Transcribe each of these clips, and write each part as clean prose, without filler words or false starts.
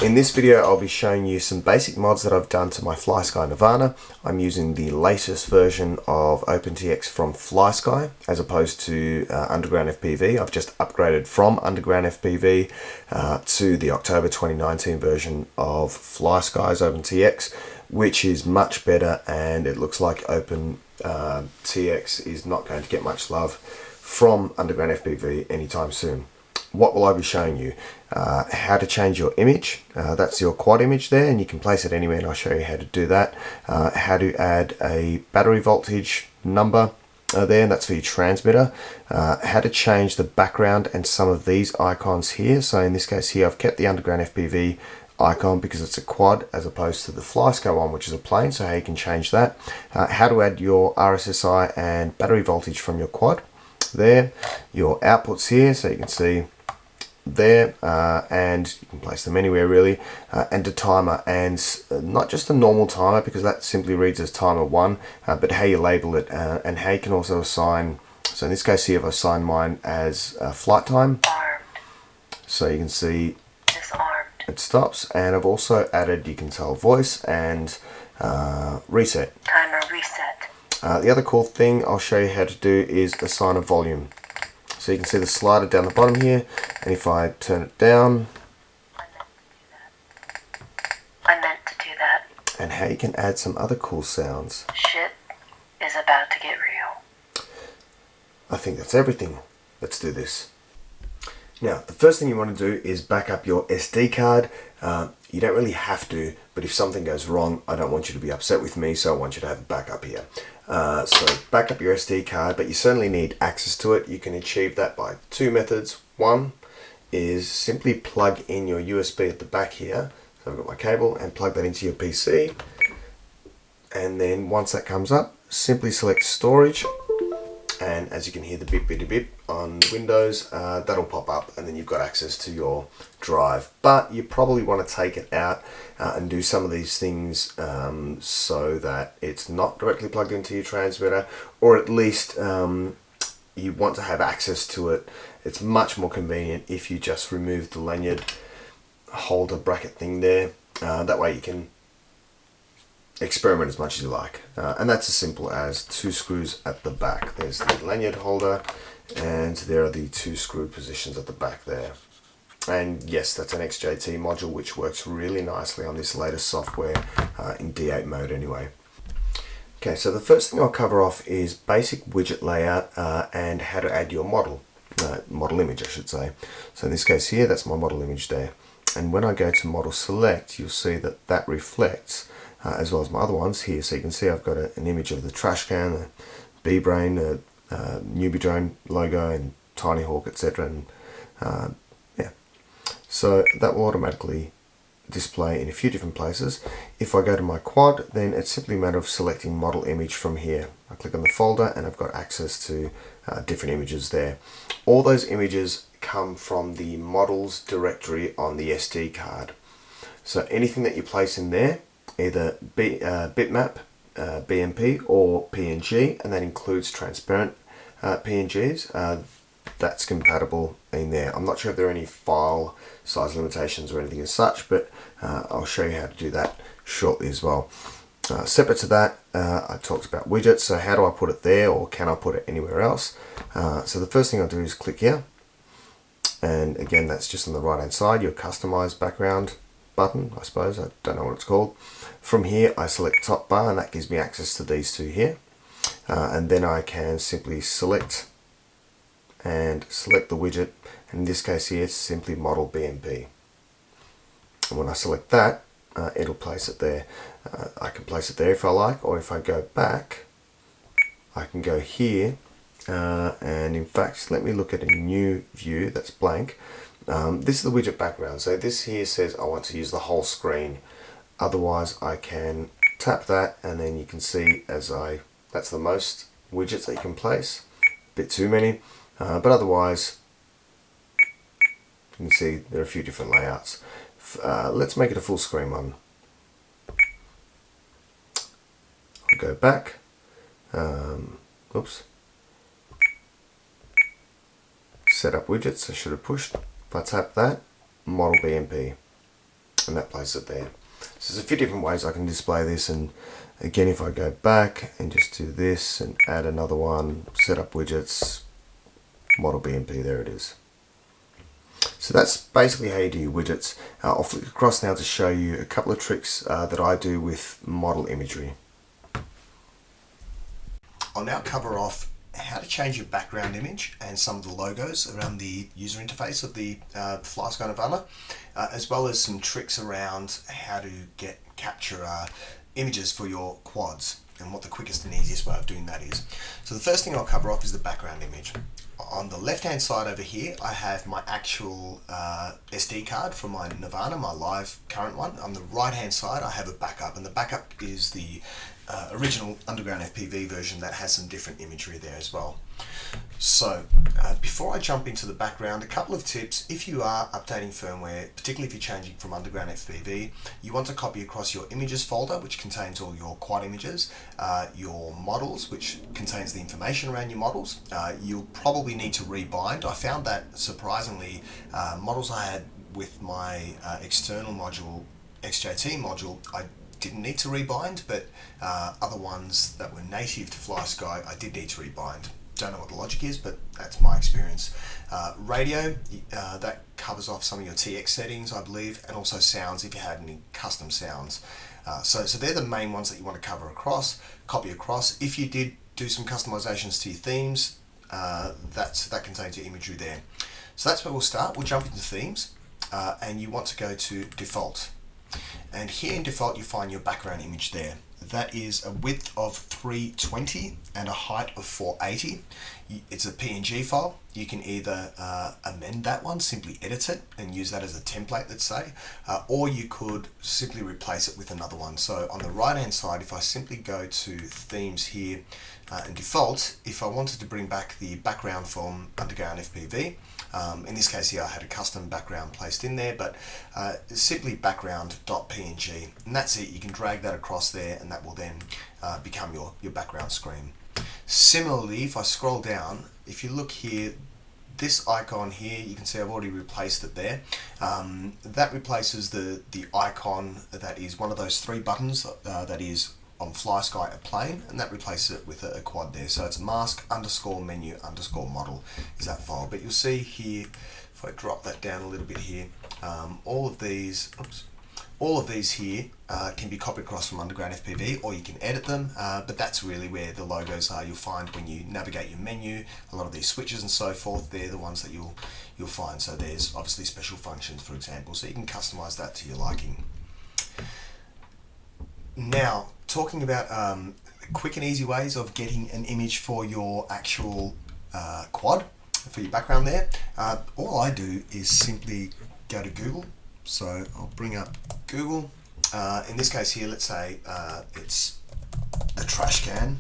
In this video I'll be showing you some basic mods that I've done to my Flysky Nirvana. I'm using the latest version of OpenTX from Flysky as opposed to Underground FPV. I've just upgraded from Underground FPV to the October 2019 version of Flysky's OpenTX, which is much better, and it looks like OpenTX is not going to get much love from Underground FPV anytime soon. What will I be showing you? How to change your image. That's your quad image there, and you can place it anywhere, and I'll show you how to do that. How to add a battery voltage number there, and that's for your transmitter. How to change the background and some of these icons here. So in this case here, I've kept the Underground FPV icon because it's a quad as opposed to the Flysky one, which is a plane, so how you can change that. How to add your RSSI and battery voltage from your quad there. Your outputs here, so you can see there, and you can place them anywhere really, and a timer, and not just a normal timer because that simply reads as timer 1, but how you label it, and how you can also assign. So in this case here I've assigned mine as flight time, so you can see it stops, and I've also added, you can tell, voice and reset. Timer reset. The other cool thing I'll show you how to do is assign a volume. So you can see the slider down the bottom here, and if I turn it down, I meant to do that. And how you can add some other cool sounds. Shit is about to get real. I think that's everything. Let's do this. Now, the first thing you want to do is back up your SD card. You don't really have to, but if something goes wrong, I don't want you to be upset with me, so I want you to have a backup here. So back up your SD card, but you certainly need access to it. You can achieve that by two methods. One is simply plug in your USB at the back here. So I've got my cable, and plug that into your PC. And then once that comes up, simply select storage. And as you can hear the beep beep beep on Windows, that'll pop up, and then you've got access to your drive. But you probably want to take it out and do some of these things so that it's not directly plugged into your transmitter, or at least you want to have access to it. It's much more convenient if you just remove the lanyard holder bracket thing there. That way you can experiment as much as you like, and that's as simple as two screws at the back. There's the lanyard holder, and there are the two screw positions at the back there. And yes, that's an XJT module, which works really nicely on this latest software in D8 mode anyway. Okay, so the first thing I'll cover off is basic widget layout and how to add your model image, I should say. So in this case here, that's my model image there, and when I go to model select, you'll see that that reflects as well as my other ones here. So you can see I've got an image of the trash can, a B-Brain, a newbie drone logo, and Tiny Hawk, etc. And yeah, so that will automatically display in a few different places. If I go to my quad, then it's simply a matter of selecting model image from here. I click on the folder, and I've got access to different images there. All those images come from the models directory on the SD card. So anything that you place in there, either bitmap, BMP, or PNG, and that includes transparent PNGs, that's compatible in there. I'm not sure if there are any file size limitations or anything as such, but I'll show you how to do that shortly as well. Separate to that, I talked about widgets. So how do I put it there, or can I put it anywhere else? So the first thing I'll do is click here, and again, that's just on the right hand side, your customize background button, I suppose, I don't know what it's called. From here I select top bar, and that gives me access to these two here, and then I can simply select the widget, and in this case here it's simply model BMP, and when I select that, it'll place it there. I can place it there if I like, or if I go back I can go here, and in fact let me look at a new view that's blank. This is the widget background, so this here says I want to use the whole screen. Otherwise I can tap that, and then you can see that's the most widgets that you can place. A bit too many, but otherwise you can see there are a few different layouts. Let's make it a full screen one. I'll go back. Oops. Set up widgets, I should have pushed. If I tap that, model BMP. and that places it there. So there's a few different ways I can display this, and again, if I go back and just do this and add another one, set up widgets, model BMP, there it is. So that's basically how you do your widgets. I'll flick across now to show you a couple of tricks that I do with model imagery. I'll now cover off how to change your background image and some of the logos around the user interface of the Flysky Nirvana, as well as some tricks around how to capture images for your quads and what the quickest and easiest way of doing that is. So the first thing I'll cover off is the background image. On the left hand side over here I have my actual SD card from my Nirvana, my live current one. On the right hand side I have a backup, and the backup is the original Underground FPV version that has some different imagery there as well. So before I jump into the background, a couple of tips. If you are updating firmware, particularly if you're changing from Underground FPV, you want to copy across your images folder, which contains all your quad images, your models, which contains the information around your models. You'll probably need to rebind. I found that surprisingly, models I had with my external module, XJT module, I didn't need to rebind, but other ones that were native to Flysky, I did need to rebind. Don't know what the logic is, but that's my experience. Radio, that covers off some of your TX settings, I believe, and also sounds if you had any custom sounds. So they're the main ones that you want to cover across, copy across. If you did do some customizations to your themes, that contains your imagery there. So that's where we'll start. We'll jump into themes, and you want to go to default. And here in default you find your background image there. That is a width of 320 and a height of 480. It's a PNG file. You can either amend that one, simply edit it and use that as a template, let's say, or you could simply replace it with another one. So on the right hand side, if I simply go to themes here and default, if I wanted to bring back the background from Underground FPV, in this case here I had a custom background placed in there, but simply background.png, and that's it. You can drag that across there and that will then become your background screen. Similarly, if I scroll down, if you look here, this icon here, you can see I've already replaced it there. That replaces the icon that is one of those three buttons that is on Flysky a plane, and that replaces it with a quad there. So it's mask _ menu _ model is that file. But you'll see here, if I drop that down a little bit here, all of these here can be copied across from Underground FPV, or you can edit them, but that's really where the logos are. You'll find when you navigate your menu, a lot of these switches and so forth, they're the ones that you'll find. So there's obviously special functions, for example, so you can customize that to your liking. Now, talking about quick and easy ways of getting an image for your actual quad, for your background there, all I do is simply go to Google. So I'll bring up Google. In this case here, let's say it's a trash can.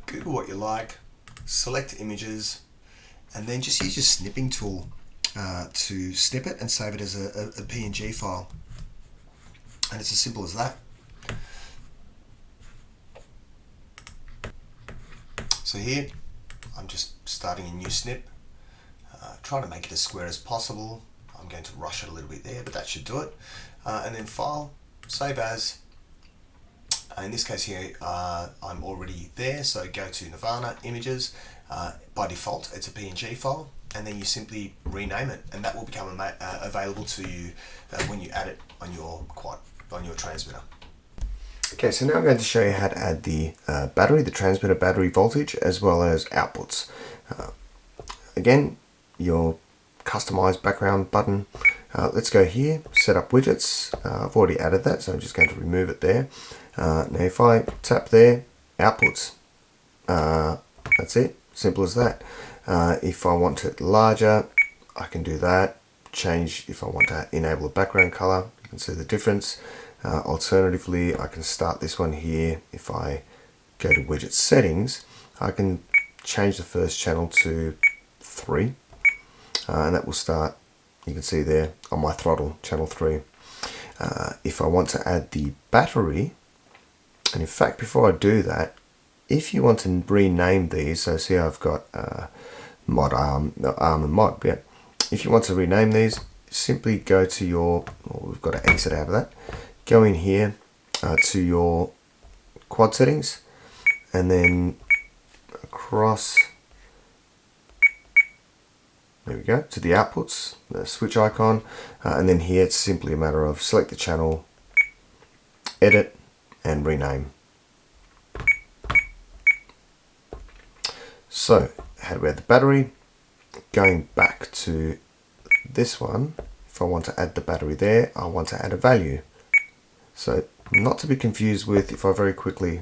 Google what you like, select images, and then just use your snipping tool to snip it and save it as a PNG file. And it's as simple as that. So here, I'm just starting a new snip. Trying to make it as square as possible. I'm going to rush it a little bit there, but that should do it. And then File, Save As. In this case here, I'm already there, so go to Nirvana, Images. By default, it's a PNG file, and then you simply rename it, and that will become available to you when you add it on your quad, on your transmitter. Okay, so now I'm going to show you how to add the battery, the transmitter battery voltage, as well as outputs. Again, your customized background button. Let's go here, set up widgets. I've already added that, so I'm just going to remove it there. Now if I tap there, outputs, that's it, simple as that. If I want it larger, I can do that. Change if I want to enable a background color, you can see the difference. Alternatively, I can start this one here. If I go to widget settings, I can change the first channel to 3, and that will start, you can see there on my throttle, channel 3. If I want to add the battery, and in fact before I do that, if you want to rename these, so see I've got mod arm and mod, yeah. if you want to rename these, simply go to your, we've got to exit out of that, go in here to your quad settings, and then across, there we go, to the outputs, the switch icon, and then here it's simply a matter of select the channel, edit, and rename. So, how do we add the battery? Going back to this one, if I want to add the battery there, I want to add a value. So, not to be confused with, if I very quickly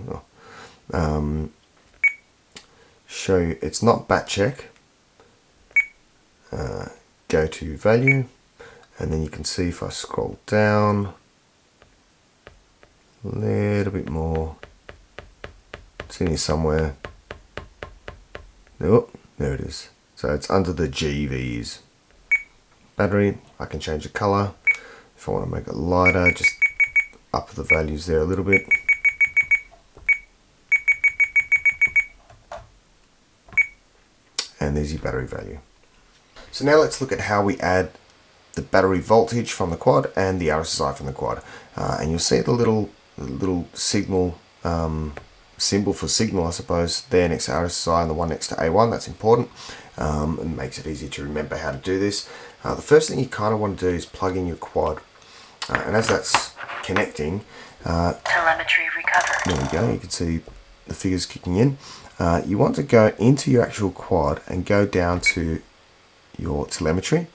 show you, it's not bat check. Go to value, and then you can see if I scroll down a little bit more, it's in here somewhere. Oh, there it is. So it's under the GVs. Battery, I can change the color. If I want to make it lighter, just up the values there a little bit. And there's your battery value. So now let's look at how we add the battery voltage from the quad and the RSSI from the quad. And you'll see the little signal symbol for signal, I suppose, there next to RSSI and the one next to A1. That's important and makes it easy to remember how to do this. The first thing you kind of want to do is plug in your quad, and as that's connecting, Telemetry recovered. there we go, you can see the figures kicking in. You want to go into your actual quad and go down to your telemetry,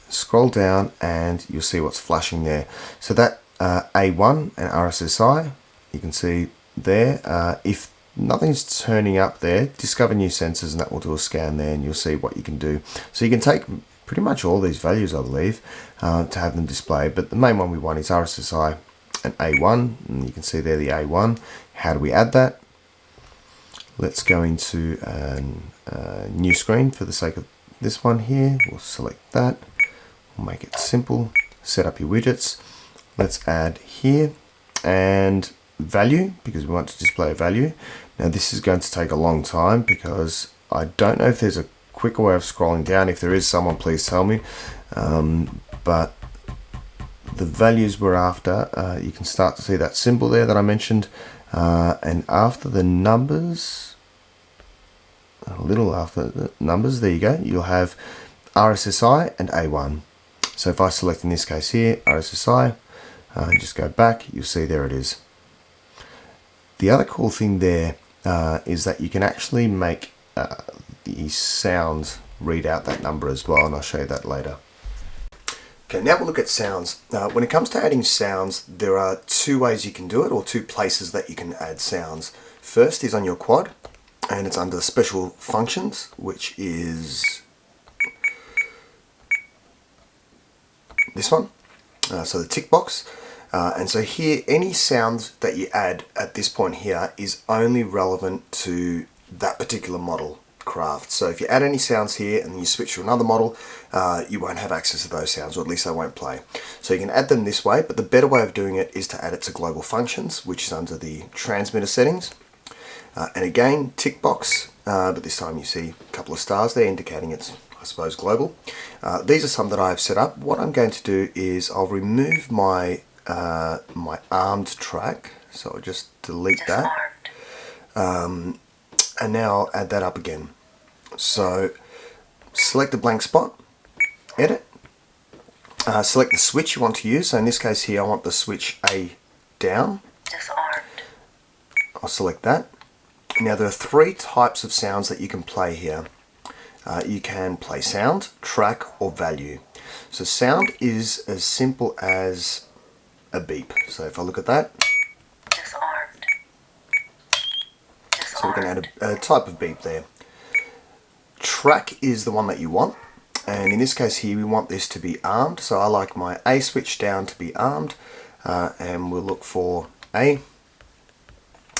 scroll down, and you'll see what's flashing there. So that A1 and RSSI, you can see there. If nothing's turning up there, discover new sensors, and that will do a scan there, and you'll see what you can do. So you can take pretty much all these values, I believe, to have them displayed, but the main one we want is RSSI and A1, and you can see there the A1. How do we add that? Let's go into a new screen for the sake of this one here. We'll select that, we'll make it simple, set up your widgets. Let's add here and value, because we want to display a value. Now this is going to take a long time because I don't know if there's a quicker way of scrolling down. If there is, someone please tell me. But the values we're after, you can start to see that symbol there that I mentioned, and after the numbers, a little after the numbers, there you go, you'll have RSSI and A1. So if I select in this case here RSSI and just go back, you'll see there it is. The other cool thing there is that you can actually make the sounds read out that number as well, and I'll show you that later. Okay, now we'll look at sounds. When it comes to adding sounds, there are two ways you can do it, or two places that you can add sounds. First is on your quad, and it's under special functions, which is this one, so the tick box. And so here, any sound that you add at this point here is only relevant to that particular model craft. So if you add any sounds here and you switch to another model, you won't have access to those sounds, or at least they won't play. So you can add them this way, but the better way of doing it is to add it to global functions, which is under the transmitter settings. And again, tick box, but this time you see a couple of stars there indicating it's, I suppose, global. These are some that I've set up. What I'm going to do is I'll remove my my armed track, so I'll just delete that, and now I'll add that up again. So select a blank spot, edit, select the switch you want to use. So in this case here, I want the switch A down. Disarmed. I'll select that. Now there are three types of sounds that you can play here. You can play sound, track, or value. So sound is as simple as a beep. So if I look at that, Disarmed. so we can add a type of beep there. Track is the one that you want, and in this case here we want this to be armed, so I like my A switch down to be armed, and we'll look for A.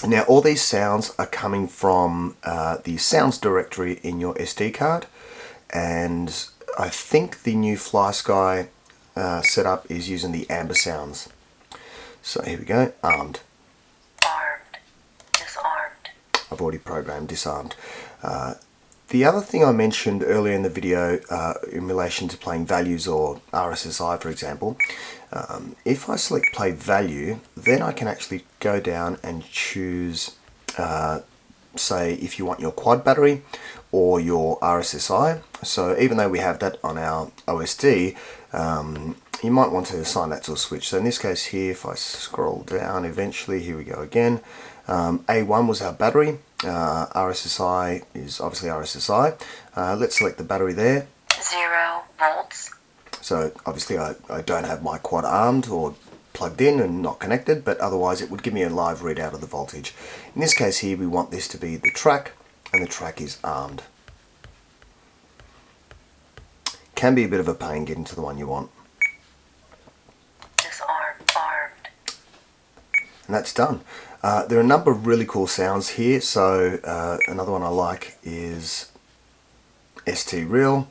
Now all these sounds are coming from the sounds directory in your SD card, and I think the new Flysky setup is using the amber sounds. So here we go, armed. Armed. Disarmed. I've already programmed disarmed. The other thing I mentioned earlier in the video in relation to playing values or RSSI, for example, if I select play value, then I can actually go down and choose, say, if you want your quad battery or your RSSI. So even though we have that on our OSD, you might want to assign that to a switch. So in this case here, if I scroll down eventually, here we go again. A1 was our battery. RSSI is obviously RSSI. Let's select the battery there. 0 volts. So obviously I don't have my quad armed or plugged in and not connected, but otherwise it would give me a live readout of the voltage. In this case here, we want this to be the track, and the track is armed. Can be a bit of a pain getting to the one you want. Disarmed. Armed. And that's done. There are a number of really cool sounds here. So another one I like is ST Real,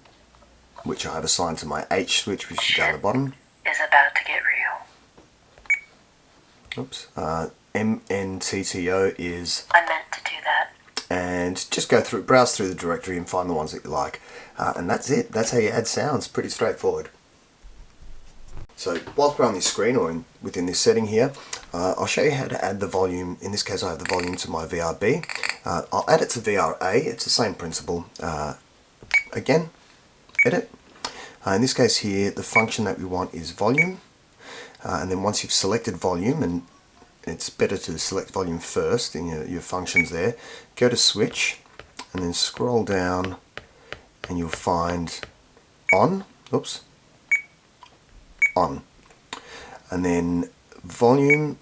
which I have assigned to my H switch, which is down the bottom. Is about to get real. Oops. MNTTO is. I meant to do that. And just browse through the directory and find the ones that you like. And that's it. That's how you add sounds. Pretty straightforward. So whilst we're on this screen or within this setting here, I'll show you how to add the volume. In this case I have the volume to my VRB. I'll add it to VRA. It's the same principle. Again, edit. In this case here, the function that we want is volume. And then once you've selected volume, and it's better to select volume first in your functions there, go to switch and then scroll down and you'll find on. Oops. On. And then volume,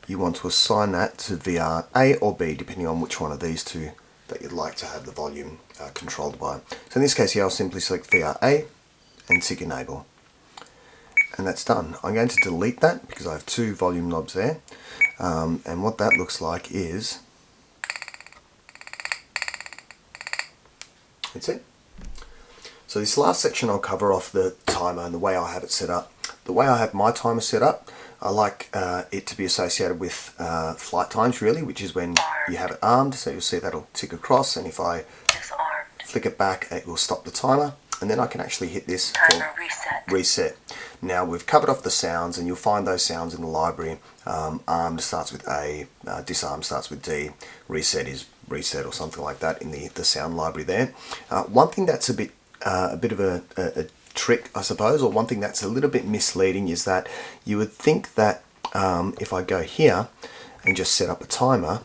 you want to assign that to VR A or B, depending on which one of these two that you'd like to have the volume controlled by. So in this case here, I'll simply select VR A and tick enable. And that's done. I'm going to delete that because I have two volume knobs there. And what that looks like is, that's it. So this last section I'll cover off the timer and the way I have it set up. The way I have my timer set up, I like it to be associated with flight times really, which is when you have it armed. So you'll see that'll tick across, and if I flick it back, it will stop the timer. And then I can actually hit this for reset. Now we've covered off the sounds, and you'll find those sounds in the library. Armed starts with A, disarmed starts with D, reset is reset or something like that in the sound library there. One thing that's a bit of a trick, I suppose, or one thing that's a little bit misleading is that you would think that if I go here and just set up a timer,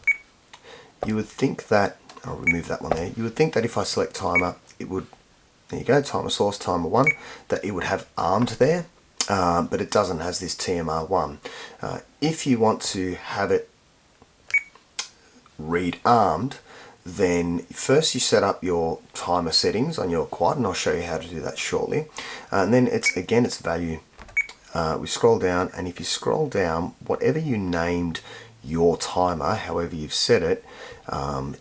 you would think that, I'll remove that one there, you would think that if I select timer, it would, there you go, timer source, timer 1, that it would have armed there, but it doesn't, it has this TMR1. If you want to have it read armed, then first you set up your timer settings on your quad, and I'll show you how to do that shortly. And then it's value. We scroll down, and if you scroll down, whatever you named your timer, however you've set it,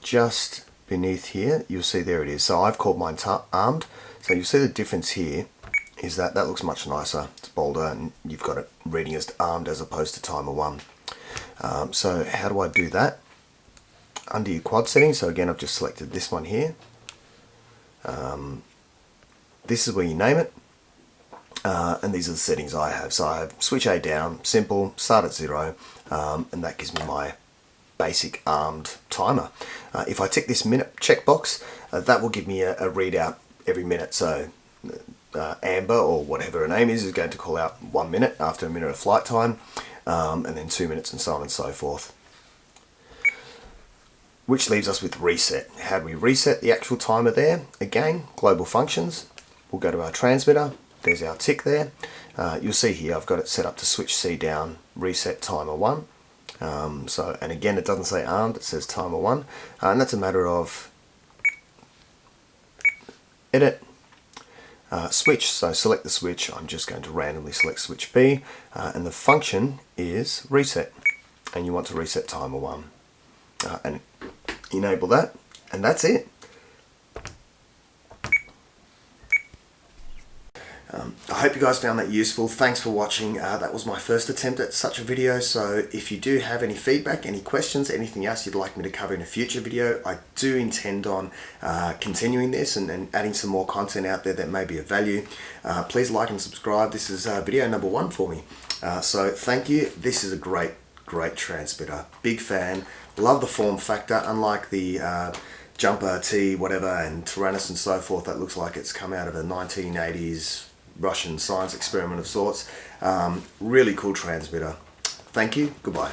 just beneath here, you'll see there it is. So I've called mine armed. So you'll see the difference here is that looks much nicer. It's bolder, and you've got it reading as armed as opposed to timer 1. So how do I do that? Under your quad settings, so again I've just selected this one here. This is where you name it, and these are the settings I have. So I have switch A down, simple, start at 0, and that gives me my basic armed timer. If I tick this minute checkbox, that will give me a readout every minute. So Amber, or whatever her name is going to call out 1 minute after a minute of flight time, and then 2 minutes, and so on and so forth. Which leaves us with reset. How do we reset the actual timer there? Again, global functions. We'll go to our transmitter. There's our tick there. You'll see here I've got it set up to switch C down, reset timer 1. And again, it doesn't say armed, it says timer 1. And that's a matter of edit, switch. So select the switch. I'm just going to randomly select switch B. And the function is reset. And you want to reset timer 1. And enable that, and that's it. I hope you guys found that useful. Thanks for watching. That was my first attempt at such a video, so if you do have any feedback, any questions, anything else you'd like me to cover in a future video, I do intend on continuing this and adding some more content out there that may be of value. Please like and subscribe. This is video number 1 for me. So thank you. This is a great transmitter. Big fan. Love the form factor. Unlike the Jumper T whatever and Tyrannus and so forth, that looks like it's come out of a 1980s Russian science experiment of sorts. Really cool transmitter. Thank you. Goodbye.